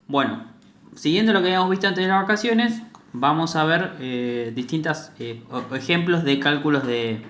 Bueno, siguiendo lo que habíamos visto antes de las vacaciones, vamos a ver distintos ejemplos de cálculos de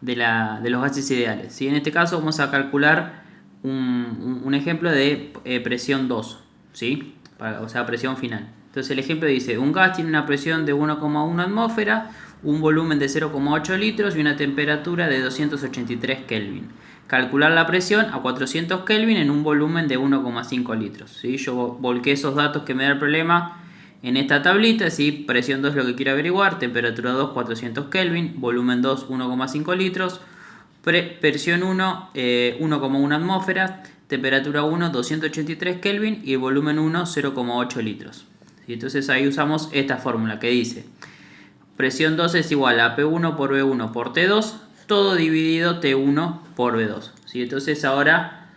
los gases ideales. ¿Sí? En este caso vamos a calcular un ejemplo de presión 2, ¿sí? O sea, presión final. Entonces el ejemplo dice, un gas tiene una presión de 1,1 atmósfera, un volumen de 0,8 litros y una temperatura de 283 Kelvin. Calcular la presión a 400 Kelvin en un volumen de 1,5 litros. ¿Sí? Yo volqué esos datos que me da el problema en esta tablita. ¿Sí? Presión 2 es lo que quiero averiguar, temperatura 2 400 Kelvin, volumen 2 1,5 litros, presión 1 1,1 atmósfera, temperatura 1 283 Kelvin y volumen 1 0,8 litros. ¿Sí? Entonces ahí usamos esta fórmula que dice presión 2 es igual a P1 por V1 por T2, todo dividido T1 por V2. ¿Sí? Entonces ahora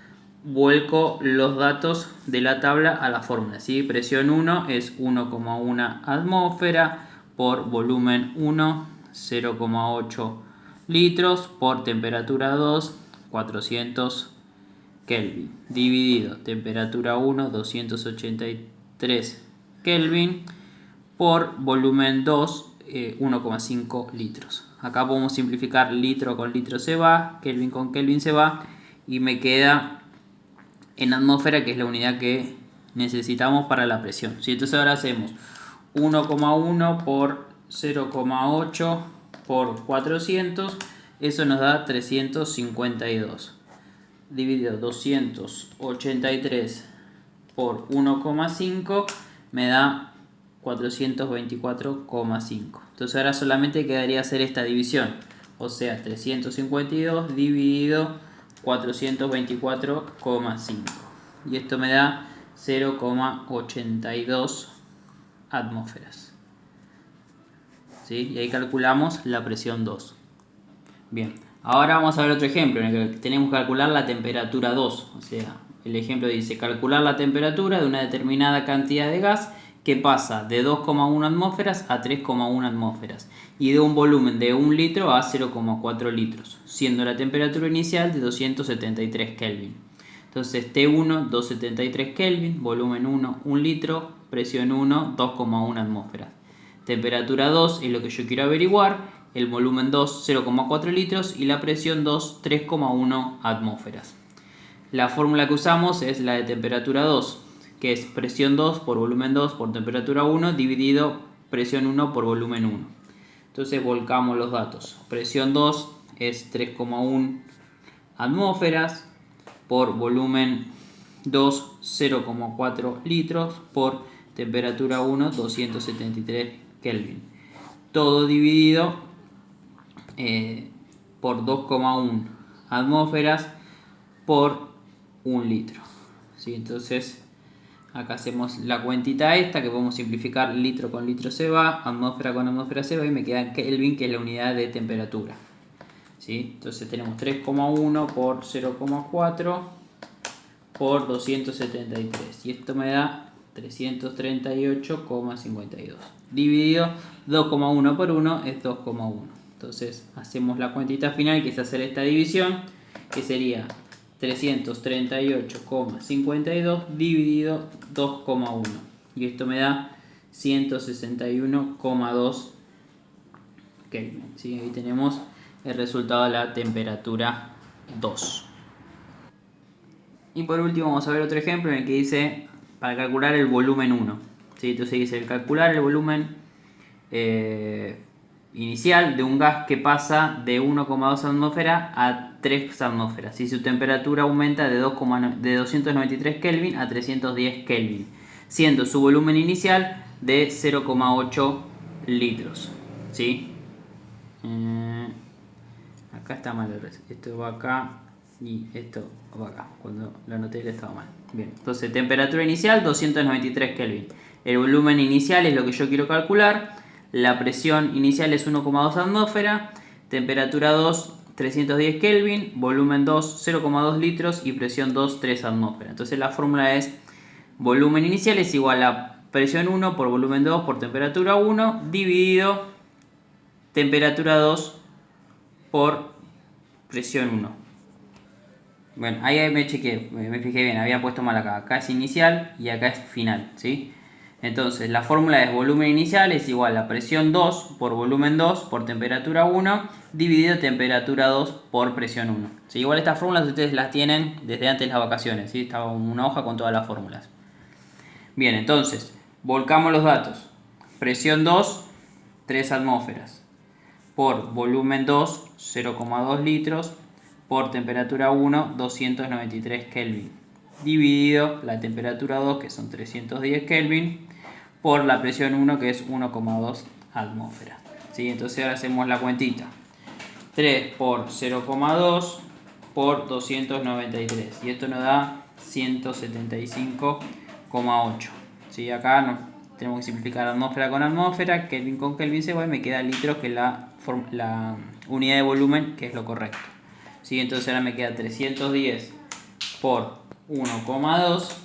vuelco los datos de la tabla a la fórmula. ¿Sí? Presión 1 es 1,1 atmósfera por volumen 1, 0,8 litros por temperatura 2, 400 Kelvin, dividido temperatura 1, 283 Kelvin por volumen 2, 1,5 litros. Acá podemos simplificar, litro con litro se va, Kelvin con Kelvin se va y me queda en atmósfera, que es la unidad que necesitamos para la presión. ¿Sí? Entonces ahora hacemos 1,1 por 0,8 por 400, eso nos da 352. Dividido 283 por 1,5 me da 424,5. Entonces ahora solamente quedaría hacer esta división, o sea 352 dividido 424,5 y esto me da 0,82 atmósferas. ¿Sí? Y ahí calculamos la presión 2. Bien, ahora vamos a ver otro ejemplo en el que tenemos que calcular la temperatura 2. O sea, el ejemplo dice calcular la temperatura de una determinada cantidad de gas que pasa de 2,1 atmósferas a 3,1 atmósferas y de un volumen de 1 litro a 0,4 litros, siendo la temperatura inicial de 273 Kelvin. Entonces T1 273 Kelvin, volumen 1 1 litro, presión 1 2,1 atmósferas. Temperatura 2 es lo que yo quiero averiguar, el volumen 2 0,4 litros y la presión 2 3,1 atmósferas. La fórmula que usamos es la de temperatura 2, que es presión 2 por volumen 2 por temperatura 1 dividido presión 1 por volumen 1. Entonces volcamos los datos. Presión 2 es 3,1 atmósferas por volumen 2 0,4 litros por temperatura 1 273 Kelvin. Todo dividido por 2,1 atmósferas por 1 litro. ¿Sí? Entonces acá hacemos la cuentita esta que podemos simplificar, litro con litro se va, atmósfera con atmósfera se va y me queda Kelvin, que es la unidad de temperatura. ¿Sí? Entonces tenemos 3,1 por 0,4 por 273 y esto me da 338,52 dividido 2,1 por 1 es 2,1. Entonces hacemos la cuentita final, que es hacer esta división, que sería 338,52 dividido 2,1 y esto me da 161,2 Kelvin. ¿Sí? Ahí tenemos el resultado de la temperatura 2. Y por último vamos a ver otro ejemplo en el que dice para calcular el volumen 1. ¿Sí? Entonces dice calcular el volumen inicial de un gas que pasa de 1,2 atmósferas a 3 atmósferas. Si su temperatura aumenta de 293 Kelvin a 310 Kelvin, siendo su volumen inicial de 0,8 litros. ¿Sí? Acá está mal, esto va acá y esto va acá. Cuando lo anoté estaba mal. Bien, entonces temperatura inicial 293 Kelvin. El volumen inicial es lo que yo quiero calcular. La presión inicial es 1,2 atmósfera. Temperatura 2 310 Kelvin. Volumen 2 0,2 litros y presión 2 3 atmósfera. Entonces la fórmula es volumen inicial es igual a presión 1 por volumen 2 por temperatura 1 dividido temperatura 2 por presión 1. Bueno, ahí me chequeé, me fijé bien, había puesto mal acá. Acá es inicial y acá es final, ¿sí? Entonces, la fórmula es volumen inicial es igual a presión 2 por volumen 2 por temperatura 1 dividido temperatura 2 por presión 1. ¿Sí? Igual estas fórmulas ustedes las tienen desde antes de las vacaciones, ¿sí? Estaba una hoja con todas las fórmulas. Bien, entonces, volcamos los datos. Presión 2, 3 atmósferas. Por volumen 2, 0,2 litros. Por temperatura 1, 293 Kelvin. Dividido la temperatura 2, que son 310 Kelvin, por la presión 1, que es 1,2 atmósferas. ¿Sí? Entonces ahora hacemos la cuentita. 3 por 0,2 por 293. Y esto nos da 175,8. ¿Sí? Acá no, tenemos que simplificar atmósfera con atmósfera, Kelvin con Kelvin se va y me queda litros, que es la unidad de volumen, que es lo correcto. ¿Sí? Entonces ahora me queda 310 por 1,2,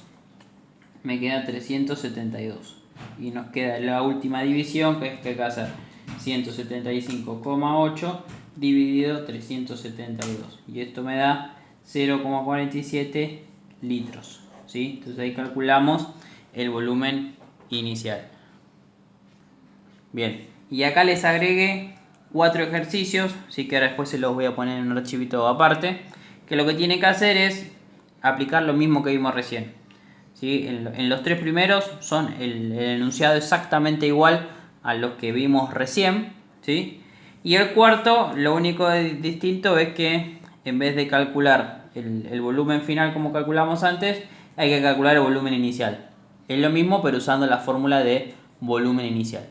me queda 372. Y nos queda la última división, que es que hay que hacer 175,8 dividido 372. Y esto me da 0,47 litros. ¿Sí? Entonces ahí calculamos el volumen inicial. Bien, y acá les agregué 4 ejercicios, así que ahora después se los voy a poner en un archivito aparte, que lo que tiene que hacer es aplicar lo mismo que vimos recién. ¿Sí? En los 3 primeros son el enunciado exactamente igual a los que vimos recién, ¿sí? Y el cuarto, lo único distinto es que en vez de calcular el volumen final como calculamos antes, hay que calcular el volumen inicial. Es lo mismo, pero usando la fórmula de volumen inicial.